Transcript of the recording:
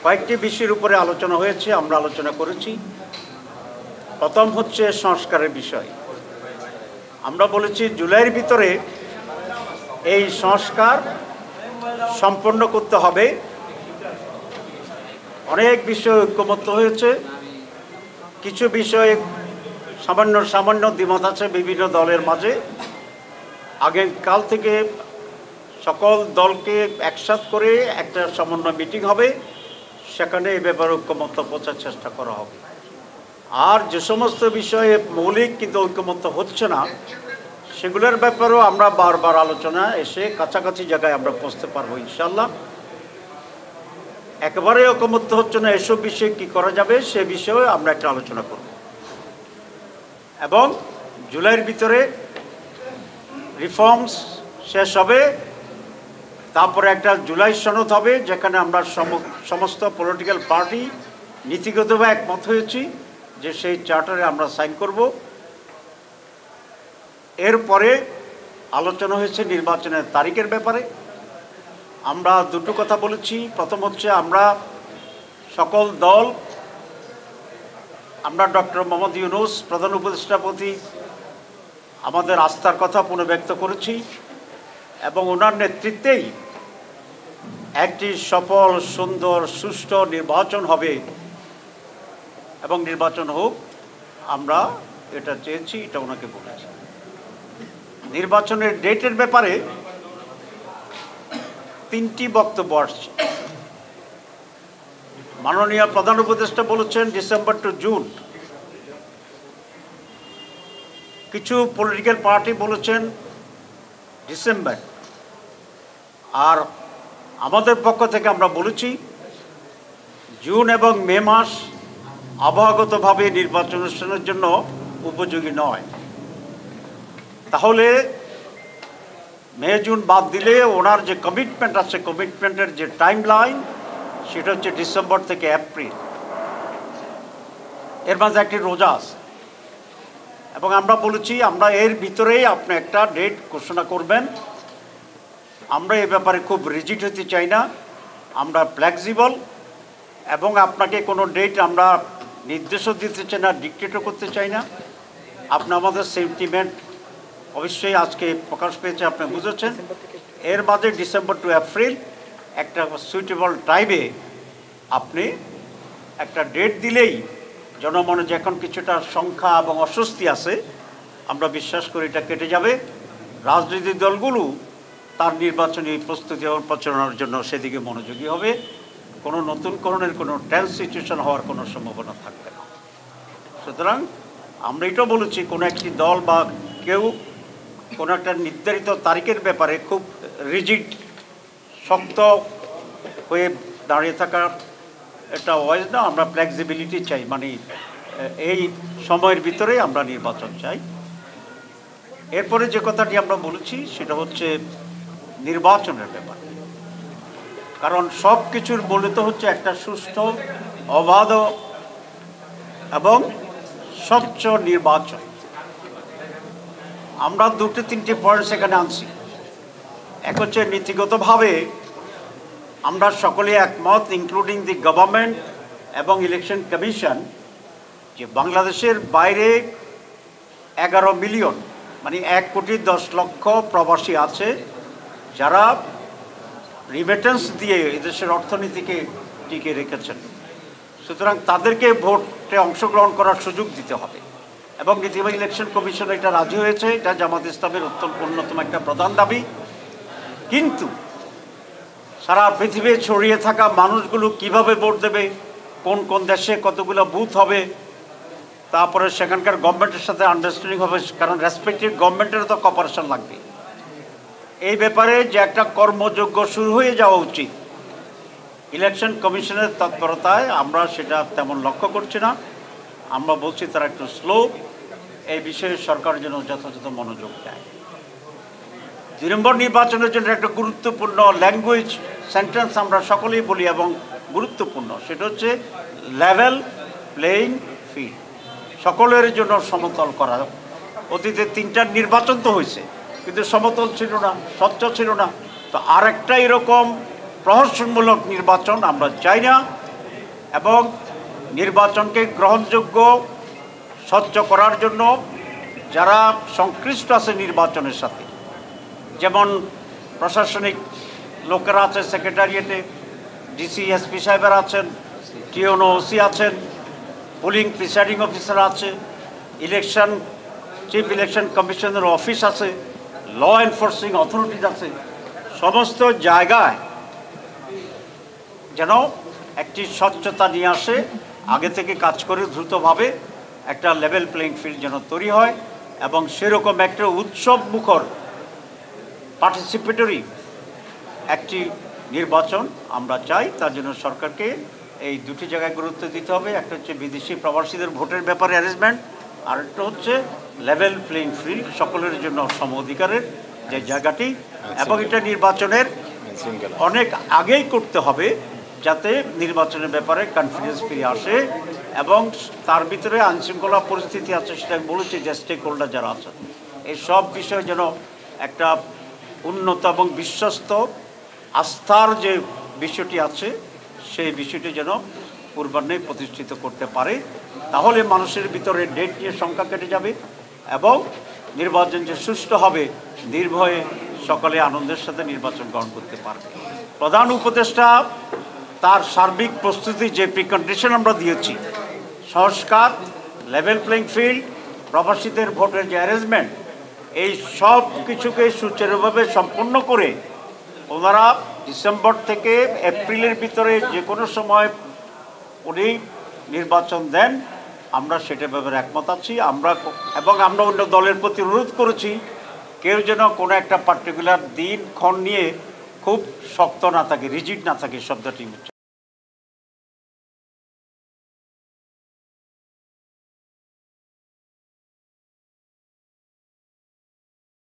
কয়েকটি বিষয়ের উপরে আলোচনা হয়েছে, আমরা আলোচনা করেছি। প্রথম হচ্ছে সংস্কারের বিষয়। আমরা বলেছি জুলাইয়ের ভিতরে এই সংস্কার সম্পন্ন করতে হবে। অনেক বিষয়ে ঐক্যমত্য হয়েছে, কিছু বিষয়ে সামান্য দ্বিমত আছে বিভিন্ন দলের মাঝে। আগামীকাল থেকে সকল দলকে একসাথ করে একটা সমন্বয় মিটিং হবে, সেখানে এই ব্যাপারে ঐক্যমত্য পৌঁছার চেষ্টা করা হবে। আর যে সমস্ত বিষয়ে মৌলিক কিন্তু ঐক্যমত্য হচ্ছে না, সেগুলোর ব্যাপারেও আমরা বারবার আলোচনা এসে কাছাকাছি জায়গায় আমরা পৌঁছতে পারবো ইনশাল্লাহ। একেবারে ঐক্যমত্য হচ্ছে না এসব বিষয়ে কী করা যাবে সে বিষয়ে আমরা একটা আলোচনা করব। এবং জুলাইয়ের ভিতরে রিফর্মস শেষ হবে, তারপরে একটা জুলাই সনদ হবে, যেখানে আমরা সমস্ত পলিটিক্যাল পার্টি নীতিগতভাবে একমত হয়েছি যে সেই চার্টারে আমরা সাইন করব। এরপরে আলোচনা হয়েছে নির্বাচনের তারিখের ব্যাপারে। আমরা দুটো কথা বলেছি। প্রথম হচ্ছে আমরা সকল দল, আমরা ডক্টর মোহাম্মদ ইউনূস প্রধান উপদেষ্টার প্রতি আমাদের আস্থার কথা পুনর্ব্যক্ত করেছি এবং ওনার নেতৃত্বেই একটি সফল, সুন্দর, সুষ্ঠু নির্বাচন হবে এবং নির্বাচন হোক, আমরা এটা চেয়েছি, এটা ওনাকে বলেছি। নির্বাচনের ডেটের ব্যাপারে তিনটি বক্তব্য আসছে। মাননীয় প্রধান উপদেষ্টা বলেছেন ডিসেম্বর টু জুন, কিছু পলিটিক্যাল পার্টি বলেছেন ডিসেম্বর, আর আমাদের পক্ষ থেকে আমরা বলেছি জুন এবং মে মাস আবহাওয়াগতভাবে নির্বাচন অনুষ্ঠানের জন্য উপযোগী নয়। তাহলে মে জুন বাদ দিলে ওনার যে কমিটমেন্ট আছে, কমিটমেন্টের যে টাইম লাইন, সেটা হচ্ছে ডিসেম্বর থেকে এপ্রিল। এর মাঝে একটি রোজা আছে এবং আমরা বলেছি আমরা এর ভিতরেই আপনি একটা ডেট ঘোষণা করবেন। আমরা এ ব্যাপারে খুব রিজিড হতে চাই না, আমরা ফ্লেক্সিবল এবং আপনাকে কোনো ডেট আমরা নির্দেশও দিতে চাই না, ডিক্টেটও করতে চাই না। আপনি আমাদের সেন্টিমেন্ট অবশ্যই আজকে প্রকাশ পেয়েছে, আপনি বুঝেছেন। এর মাঝে ডিসেম্বর টু এপ্রিল একটা সুইটেবল টাইমে আপনি একটা ডেট দিলেই জনমনে যে এখন কিছুটা সংখ্যা এবং অস্বস্তি আছে, আমরা বিশ্বাস করি এটা কেটে যাবে। রাজনৈতিক দলগুলো তার নির্বাচনী প্রস্তুতি এবং প্রচারণার জন্য সেদিকে মনোযোগী হবে। কোনো নতুনকরণের কোনো টেন্স সিচুয়েশন হওয়ার কোনো সম্ভাবনা থাকবে না। সুতরাং আমরা এটাও বলেছি কোনো একটি দল বা কেউ কোনো একটা নির্ধারিত তারিখের ব্যাপারে খুব রিজিড, শক্ত হয়ে দাঁড়িয়ে থাকার এটা ওয়াইজ না। আমরা ফ্লেক্সিবিলিটি চাই, মানে এই সময়ের ভিতরে আমরা নির্বাচন চাই। এরপরে যে কথাটি আমরা বলেছি সেটা হচ্ছে নির্বাচনের ব্যাপার। কারণ সব কিছুর মূলত হচ্ছে একটা সুষ্ঠু, অবাধ এবং স্বচ্ছ নির্বাচন। আমরা দুটো তিনটি পয়েন্ট সেখানে আনছি। এক হচ্ছে নীতিগতভাবে আমরা সকলে একমত, ইনক্লুডিং দি গভর্নমেন্ট এবং ইলেকশন কমিশন, যে বাংলাদেশের বাইরে 11 মিলিয়ন মানে 1,10,00,000 প্রবাসী আছে যারা রিমিটেন্স দিয়ে এদেশের অর্থনীতিকে টিকে রেখেছেন। সুতরাং তাদেরকে ভোটে অংশগ্রহণ করার সুযোগ দিতে হবে এবং নীতিবাহী ইলেকশন কমিশন এটা রাজি হয়েছে। এটা জামাত ইসলামের অন্যতম একটা প্রধান দাবি। কিন্তু সারা পৃথিবী ছড়িয়ে থাকা মানুষগুলো কিভাবে ভোট দেবে, কোন কোন দেশে কতগুলো বুথ হবে, তারপরে সেখানকার গভর্নমেন্টের সাথে আন্ডারস্ট্যান্ডিং হবে, কারণ রেসপেক্টিভ গভর্নমেন্টেরও তো কপারেশন লাগবে। এই ব্যাপারে যে একটা কর্মযজ্ঞ শুরু হয়ে যাওয়া উচিত ইলেকশন কমিশনের তৎপরতায়, আমরা সেটা তেমন লক্ষ্য করছি না। আমরা বলছি তারা একটু স্লো, এই বিষয়ে সরকারের জন্য যথাযথ মনোযোগ দেয়। 2 নম্বর নির্বাচনের জন্য একটা গুরুত্বপূর্ণ ল্যাঙ্গুয়েজ সেন্টেন্স আমরা সকলেই বলি এবং গুরুত্বপূর্ণ, সেটা হচ্ছে লেভেল প্লেইং ফিল্ড, সকলের জন্য সমতল করা। অতীতে 3টা নির্বাচন তো হয়েছে কিন্তু সমতল ছিল না, স্বচ্ছ ছিল না। তো আর একটা এরকম প্রহসনমূলক নির্বাচন আমরা চাই না। এবং নির্বাচনকে গ্রহণযোগ্য স্বচ্ছ করার জন্য যারা সংশ্লিষ্ট আছে নির্বাচনের সাথে, যেমন প্রশাসনিক লোকেরা আছে সেক্রেটারিয়েটে, ডিসি এসপি সাহেবেরা আছেন, টিওনো ওসি আছেন, পোলিং প্রিসাইডিং অফিসার আছে, ইলেকশন চিফ ইলেকশন কমিশনের অফিস আছে, ল এনফোর্সিং অথরিটিজ আছে, সমস্ত জায়গায় যেন একটি স্বচ্ছতা নিয়ে আসে, আগে থেকে কাজ করে দ্রুতভাবে একটা লেভেল প্লেইং ফিল্ড যেন তৈরি হয় এবং সেরকম একটা উৎসব মুখর পার্টিসিপেটরি একটি নির্বাচন আমরা চাই। তার জন্য সরকারকে এই দুটি জায়গায় গুরুত্ব দিতে হবে। একটা হচ্ছে বিদেশি প্রবাসীদের ভোটের ব্যাপারে অ্যারেঞ্জমেন্ট, আর একটা হচ্ছে লেভেল প্লেইং ফিল্ড, সকলের জন্য সম অধিকারের যে জায়গাটি, এবং এটা নির্বাচনের অনেক আগেই করতে হবে যাতে নির্বাচনের ব্যাপারে কনফিডেন্স ফিরে আসে এবং তার ভিতরে আইনশৃঙ্খলা পরিস্থিতি আছে, সেটা আমি বলেছি যে স্টেক হোল্ডার যারা আছেন এই সব বিষয়ে যেন একটা উন্নত এবং বিশ্বস্ত আস্থার যে বিষয়টি আছে সেই বিষয়টি যেন পূর্বাহ্নে প্রতিষ্ঠিত করতে পারে। তাহলে মানুষের ভিতরে ডেট নিয়ে সংখ্যা কেটে যাবে এবং নির্বাচন যে সুষ্ঠু হবে, নির্ভয়ে সকলে আনন্দের সাথে নির্বাচন গ্রহণ করতে পারবে। প্রধান উপদেষ্টা তার সার্বিক প্রস্তুতি যে প্রিকন্ডিশন আমরা দিয়েছি, সংস্কার, লেভেল প্লেইং ফিল্ড, প্রবাসীদের ভোটের যে অ্যারেঞ্জমেন্ট, এই সব কিছুকে সুচারুভাবে সম্পন্ন করে ওনারা ডিসেম্বর থেকে এপ্রিলের ভিতরে যে কোনো সময় উনি নির্বাচন দেন, আমরা সেটার ব্যাপারে একমত আছি। আমরা অন্য দলের প্রতি অনুরোধ করেছি কেউ যেন কোনো একটা পার্টিকুলার দিন ক্ষণ নিয়ে খুব শক্ত না থাকে, রিজিড না থাকে, শব্দটি